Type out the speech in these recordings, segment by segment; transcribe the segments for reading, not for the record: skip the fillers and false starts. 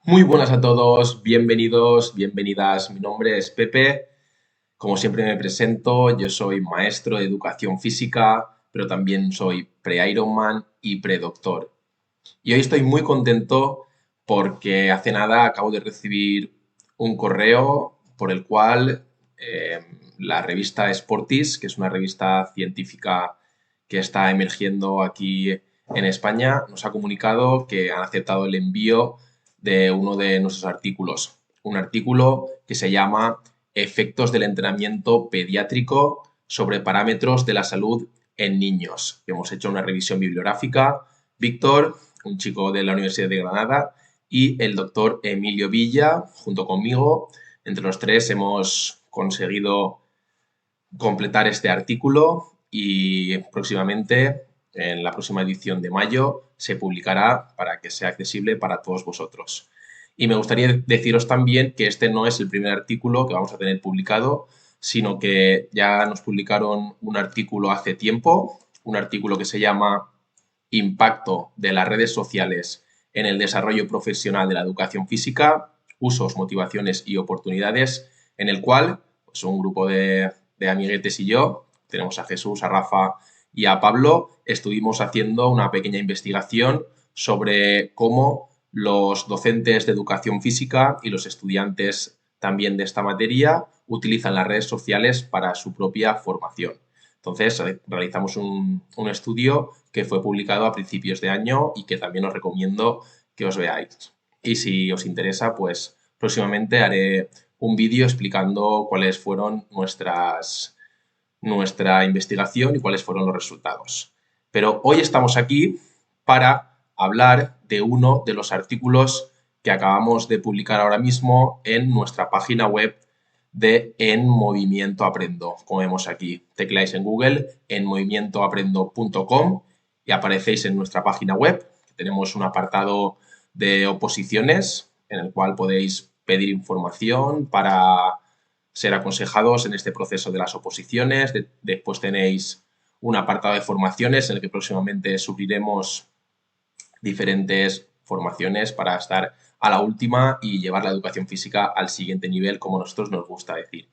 Muy buenas a todos, bienvenidos, bienvenidas. Mi nombre es Pepe. Como siempre me presento, yo soy maestro de educación física, pero también soy pre-Ironman y pre-doctor. Y hoy estoy muy contento porque hace nada acabo de recibir un correo por el cual eh, la revista Sportis, que es una revista científica que está emergiendo aquí en España, nos ha comunicado que han aceptado el envío de uno de nuestros artículos. Un artículo que se llama Efectos del entrenamiento pediátrico sobre parámetros de la salud en niños. Hemos hecho una revisión bibliográfica. Víctor, un chico de la Universidad de Granada, y el doctor Emilio Villa, junto conmigo. Entre los tres hemos conseguido completar este artículo y próximamente, en la próxima edición de mayo, se publicará para que sea accesible para todos vosotros. Y me gustaría deciros también que este no es el primer artículo que vamos a tener publicado, sino que ya nos publicaron un artículo hace tiempo, un artículo que se llama Impacto de las redes sociales en el desarrollo profesional de la educación física, usos, motivaciones y oportunidades, en el cual pues, un grupo de amiguetes y yo, tenemos a Jesús, a Rafa y a Pablo, estuvimos haciendo una pequeña investigación sobre cómo los docentes de educación física y los estudiantes también de esta materia utilizan las redes sociales para su propia formación. Entonces, realizamos un estudio que fue publicado a principios de año y que también os recomiendo que os veáis. Y si os interesa, pues próximamente haré un vídeo explicando cuáles fueron nuestra investigación y cuáles fueron los resultados. Pero hoy estamos aquí para hablar de uno de los artículos que acabamos de publicar ahora mismo en nuestra página web de En Movimiento Aprendo. Como vemos aquí, tecleáis en Google enmovimientoaprendo.com y aparecéis en nuestra página web. Tenemos un apartado de oposiciones en el cual podéis pedir información para ser aconsejados en este proceso de las oposiciones. Después tenéis un apartado de formaciones en el que próximamente subiremos diferentes formaciones para estar a la última y llevar la educación física al siguiente nivel, como nosotros nos gusta decir.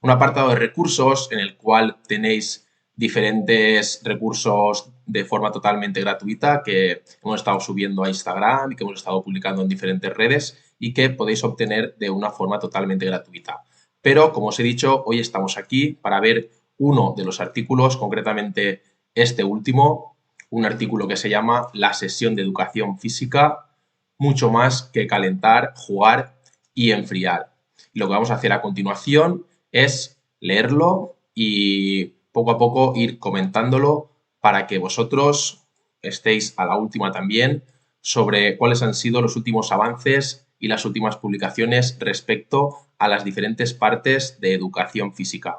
Un apartado de recursos en el cual tenéis diferentes recursos de forma totalmente gratuita que hemos estado subiendo a Instagram y que hemos estado publicando en diferentes redes y que podéis obtener de una forma totalmente gratuita. Pero, como os he dicho, hoy estamos aquí para ver uno de los artículos, concretamente este último, un artículo que se llama La sesión de educación física, mucho más que calentar, jugar y enfriar. Y lo que vamos a hacer a continuación es leerlo y poco a poco ir comentándolo para que vosotros estéis a la última también sobre cuáles han sido los últimos avances y las últimas publicaciones respecto a las diferentes partes de educación física.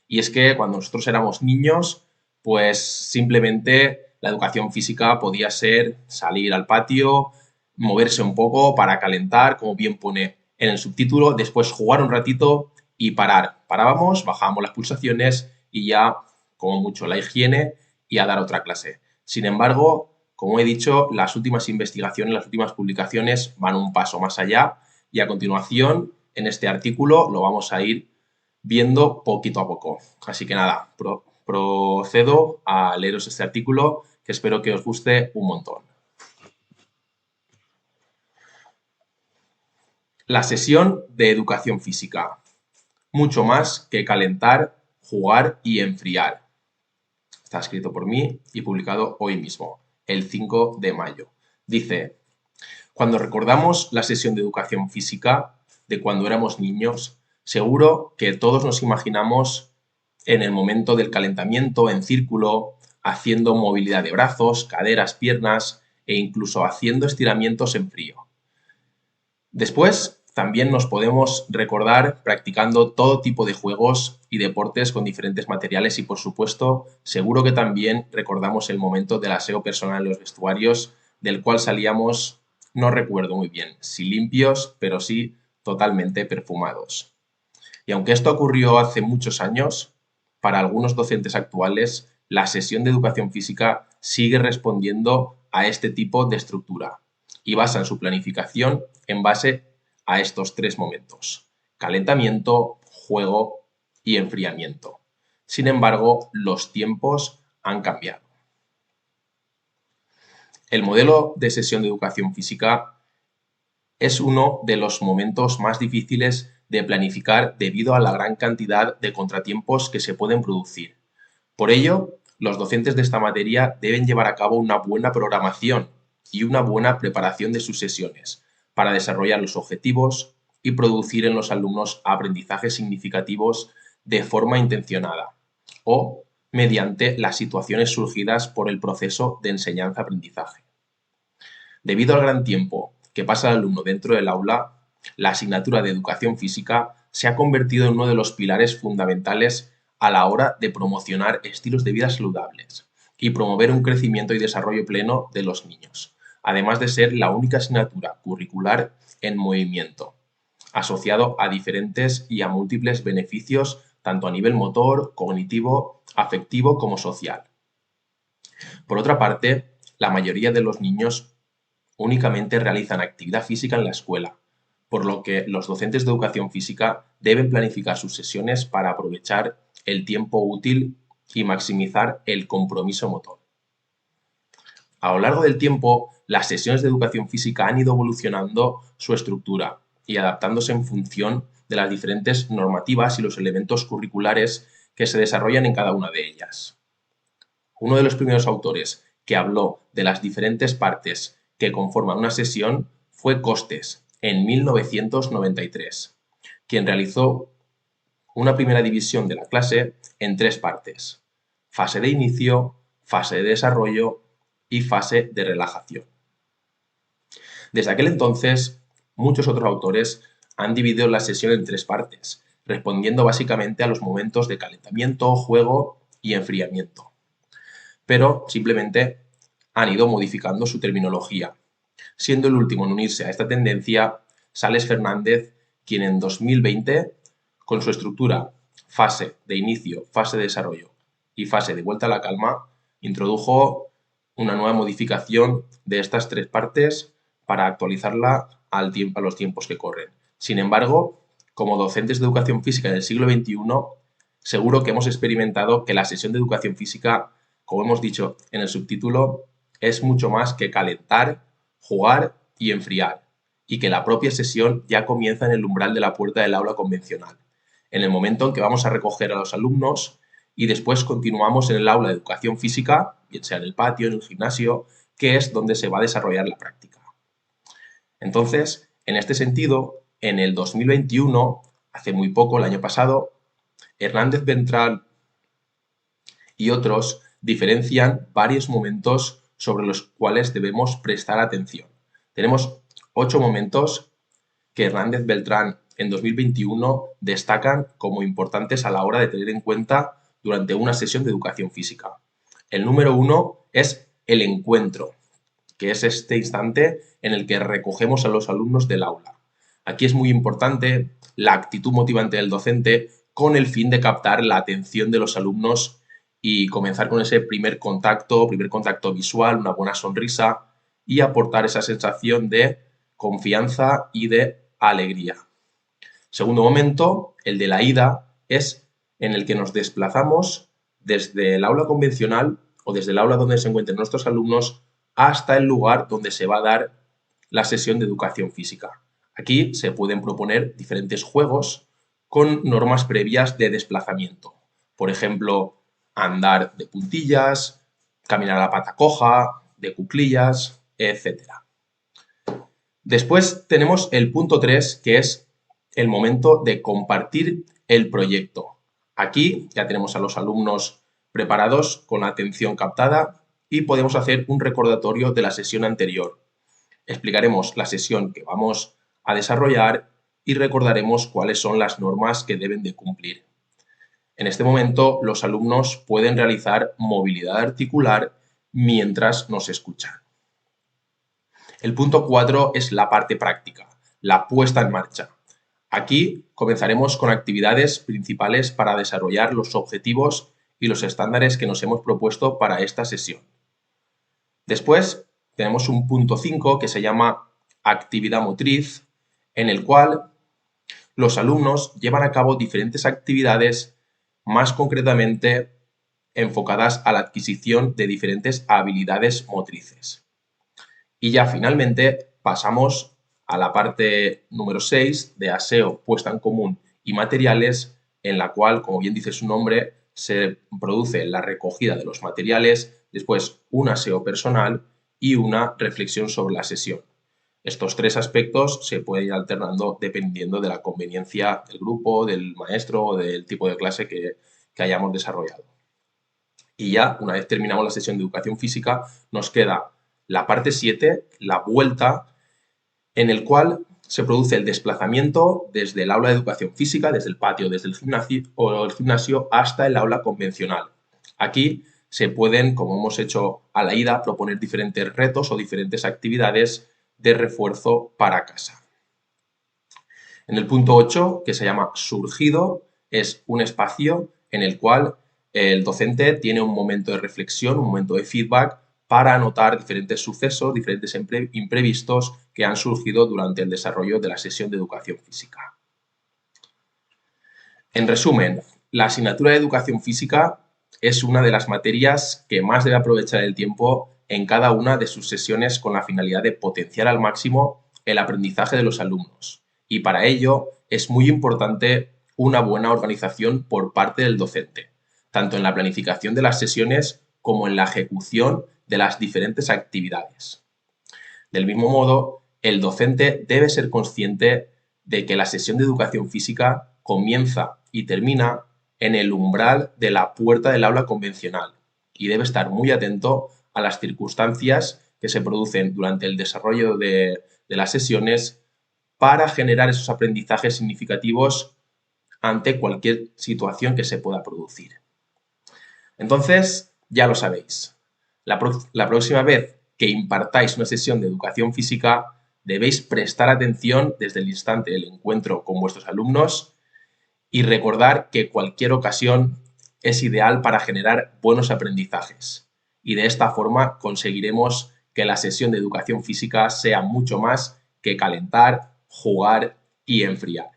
Y es que cuando nosotros éramos niños, pues simplemente la educación física podía ser salir al patio, moverse un poco para calentar, como bien pone en el subtítulo, después jugar un ratito y parar. Parábamos, bajábamos las pulsaciones y ya, como mucho, la higiene y a dar otra clase. Sin embargo, como he dicho, las últimas investigaciones, las últimas publicaciones van un paso más allá y a continuación, en este artículo, lo vamos a ir viendo poquito a poco. Así que nada, procedo a leeros este artículo que espero que os guste un montón. La sesión de educación física. Mucho más que calentar, jugar y enfriar. Está escrito por mí y publicado hoy mismo, el 5 de mayo. Dice, cuando recordamos la sesión de educación física de cuando éramos niños, seguro que todos nos imaginamos en el momento del calentamiento en círculo, haciendo movilidad de brazos, caderas, piernas e incluso haciendo estiramientos en frío. Después, también nos podemos recordar practicando todo tipo de juegos y deportes con diferentes materiales y, por supuesto, seguro que también recordamos el momento del aseo personal en los vestuarios, del cual salíamos, no recuerdo muy bien, si limpios, pero sí totalmente perfumados. Y aunque esto ocurrió hace muchos años, para algunos docentes actuales, la sesión de educación física sigue respondiendo a este tipo de estructura. y basan su planificación en base a estos tres momentos: calentamiento, juego y enfriamiento. Sin embargo, los tiempos han cambiado. El modelo de sesión de educación física es uno de los momentos más difíciles de planificar debido a la gran cantidad de contratiempos que se pueden producir. Por ello, los docentes de esta materia deben llevar a cabo una buena programación y una buena preparación de sus sesiones para desarrollar los objetivos y producir en los alumnos aprendizajes significativos de forma intencionada o mediante las situaciones surgidas por el proceso de enseñanza-aprendizaje. Debido al gran tiempo que pasa el alumno dentro del aula, la asignatura de educación física se ha convertido en uno de los pilares fundamentales a la hora de promocionar estilos de vida saludables y promover un crecimiento y desarrollo pleno de los niños, además de ser la única asignatura curricular en movimiento, asociado a diferentes y a múltiples beneficios tanto a nivel motor, cognitivo, afectivo como social. Por otra parte, la mayoría de los niños únicamente realizan actividad física en la escuela, por lo que los docentes de educación física deben planificar sus sesiones para aprovechar el tiempo útil y maximizar el compromiso motor. A lo largo del tiempo, las sesiones de educación física han ido evolucionando su estructura y adaptándose en función de las diferentes normativas y los elementos curriculares que se desarrollan en cada una de ellas. Uno de los primeros autores que habló de las diferentes partes que conforman una sesión fue Costes, en 1993, quien realizó una primera división de la clase en tres partes: fase de inicio, fase de desarrollo y fase de relajación. Desde aquel entonces, muchos otros autores han dividido la sesión en tres partes, respondiendo básicamente a los momentos de calentamiento, juego y enfriamiento, pero simplemente han ido modificando su terminología, siendo el último en unirse a esta tendencia Sales Fernández, quien en 2020, con su estructura fase de inicio, fase de desarrollo y fase de vuelta a la calma, introdujo una nueva modificación de estas tres partes para actualizarla a los tiempos que corren. Sin embargo, como docentes de educación física del siglo XXI, seguro que hemos experimentado que la sesión de educación física, como hemos dicho en el subtítulo, es mucho más que calentar, jugar y enfriar, y que la propia sesión ya comienza en el umbral de la puerta del aula convencional, en el momento en que vamos a recoger a los alumnos y después continuamos en el aula de educación física, bien sea en el patio, en el gimnasio, que es donde se va a desarrollar la práctica. Entonces, en este sentido, en el 2021, hace muy poco, el año pasado, Hernández Beltrán y otros diferencian varios momentos sobre los cuales debemos prestar atención. Tenemos 8 momentos que Hernández Beltrán en 2021 destacan como importantes a la hora de tener en cuenta durante una sesión de educación física. El número 1 es el encuentro, que es este instante en el que recogemos a los alumnos del aula. Aquí es muy importante la actitud motivante del docente con el fin de captar la atención de los alumnos y comenzar con ese primer contacto visual, una buena sonrisa y aportar esa sensación de confianza y de alegría. Segundo momento, el de la ida, es en el que nos desplazamos desde el aula convencional o desde el aula donde se encuentren nuestros alumnos hasta el lugar donde se va a dar la sesión de educación física. Aquí se pueden proponer diferentes juegos con normas previas de desplazamiento. Por ejemplo, andar de puntillas, caminar a la pata coja, de cuclillas, etc. Después tenemos el punto 3, que es el momento de compartir el proyecto. Aquí ya tenemos a los alumnos preparados con la atención captada y podemos hacer un recordatorio de la sesión anterior. Explicaremos la sesión que vamos a desarrollar y recordaremos cuáles son las normas que deben de cumplir. En este momento, los alumnos pueden realizar movilidad articular mientras nos escuchan. El punto 4 es la parte práctica, la puesta en marcha. Aquí comenzaremos con actividades principales para desarrollar los objetivos y los estándares que nos hemos propuesto para esta sesión. Después tenemos un punto 5 que se llama actividad motriz, en el cual los alumnos llevan a cabo diferentes actividades, más concretamente enfocadas a la adquisición de diferentes habilidades motrices. Y ya finalmente pasamos a la parte número 6 de aseo, puesta en común y materiales, en la cual, como bien dice su nombre, se produce la recogida de los materiales, después un aseo personal y una reflexión sobre la sesión. Estos tres aspectos se pueden ir alternando dependiendo de la conveniencia del grupo, del maestro o del tipo de clase que hayamos desarrollado. Y ya, una vez terminamos la sesión de educación física, nos queda la parte 7, la vuelta, en el cual se produce el desplazamiento desde el aula de educación física, desde el patio, desde el gimnasio hasta el aula convencional. Aquí se pueden, como hemos hecho a la ida, proponer diferentes retos o diferentes actividades de refuerzo para casa. En el punto 8, que se llama surgido, es un espacio en el cual el docente tiene un momento de reflexión, un momento de feedback para anotar diferentes sucesos, diferentes imprevistos que han surgido durante el desarrollo de la sesión de educación física. En resumen, la asignatura de educación física es una de las materias que más debe aprovechar el tiempo en cada una de sus sesiones con la finalidad de potenciar al máximo el aprendizaje de los alumnos. Y para ello es muy importante una buena organización por parte del docente, tanto en la planificación de las sesiones como en la ejecución de las diferentes actividades. Del mismo modo, el docente debe ser consciente de que la sesión de educación física comienza y termina en el umbral de la puerta del aula convencional y debe estar muy atento a las circunstancias que se producen durante el desarrollo de las sesiones para generar esos aprendizajes significativos ante cualquier situación que se pueda producir. Entonces, ya lo sabéis, la próxima vez que impartáis una sesión de educación física, debéis prestar atención desde el instante del encuentro con vuestros alumnos y recordar que cualquier ocasión es ideal para generar buenos aprendizajes. Y de esta forma conseguiremos que la sesión de educación física sea mucho más que calentar, jugar y enfriar.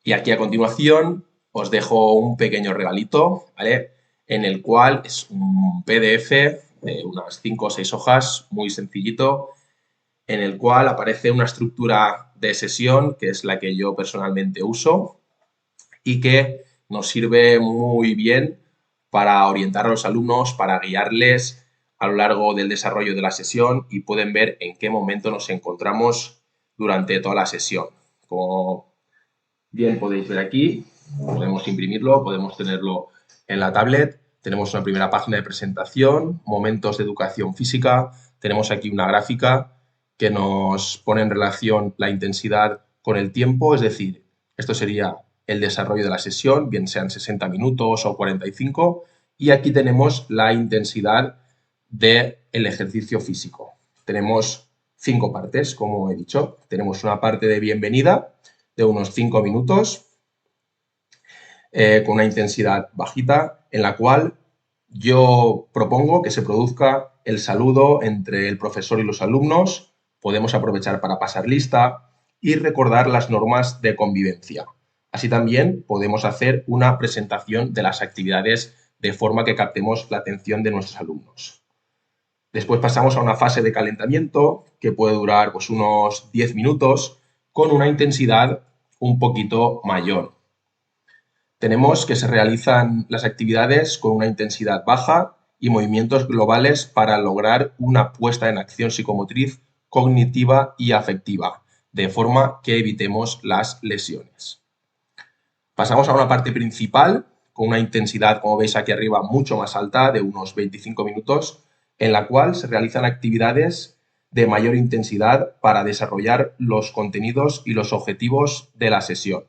Y aquí a continuación os dejo un pequeño regalito, ¿vale? En el cual es un PDF de unas 5 o 6 hojas, muy sencillito, en el cual aparece una estructura de sesión, que es la que yo personalmente uso y que nos sirve muy bien para orientar a los alumnos, para guiarles a lo largo del desarrollo de la sesión y pueden ver en qué momento nos encontramos durante toda la sesión. Como bien podéis ver aquí, podemos imprimirlo, podemos tenerlo en la tablet. Tenemos una primera página de presentación, momentos de educación física. Tenemos aquí una gráfica que nos pone en relación la intensidad con el tiempo, es decir, esto sería el desarrollo de la sesión, bien sean 60 minutos o 45, y aquí tenemos la intensidad del ejercicio físico. Tenemos 5 partes, como he dicho. Tenemos una parte de bienvenida de unos 5 minutos con una intensidad bajita, en la cual yo propongo que se produzca el saludo entre el profesor y los alumnos. Podemos aprovechar para pasar lista y recordar las normas de convivencia. Así también podemos hacer una presentación de las actividades de forma que captemos la atención de nuestros alumnos. Después pasamos a una fase de calentamiento que puede durar pues, unos 10 minutos con una intensidad un poquito mayor. Tenemos que se realizan las actividades con una intensidad baja y movimientos globales para lograr una puesta en acción psicomotriz, cognitiva y afectiva, de forma que evitemos las lesiones. Pasamos a una parte principal con una intensidad, como veis aquí arriba, mucho más alta, de unos 25 minutos, en la cual se realizan actividades de mayor intensidad para desarrollar los contenidos y los objetivos de la sesión.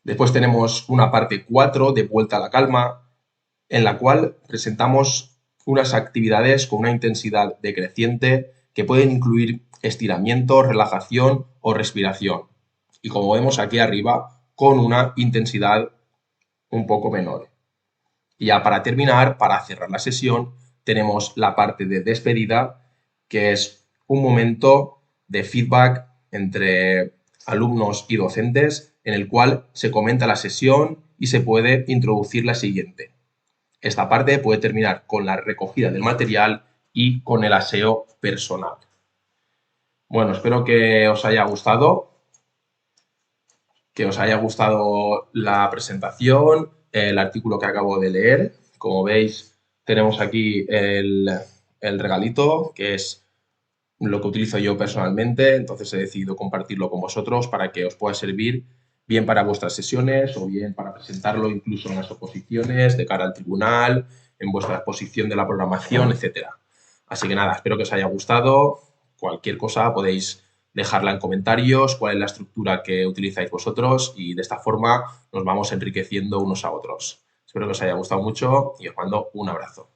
Después tenemos una parte 4 de vuelta a la calma, en la cual presentamos unas actividades con una intensidad decreciente que pueden incluir estiramiento, relajación o respiración. Y como vemos aquí arriba, con una intensidad un poco menor. Y ya para terminar, para cerrar la sesión, tenemos la parte de despedida, que es un momento de feedback entre alumnos y docentes en el cual se comenta la sesión y se puede introducir la siguiente. Esta parte puede terminar con la recogida del material y con el aseo personal. Bueno, espero que os haya gustado la presentación, el artículo que acabo de leer. Como veis, tenemos aquí el regalito, que es lo que utilizo yo personalmente, entonces he decidido compartirlo con vosotros para que os pueda servir bien para vuestras sesiones o bien para presentarlo incluso en las oposiciones de cara al tribunal, en vuestra exposición de la programación, etcétera. Así que nada, espero que os haya gustado. Cualquier cosa podéis dejarla en comentarios, cuál es la estructura que utilizáis vosotros y de esta forma nos vamos enriqueciendo unos a otros. Espero que os haya gustado mucho y os mando un abrazo.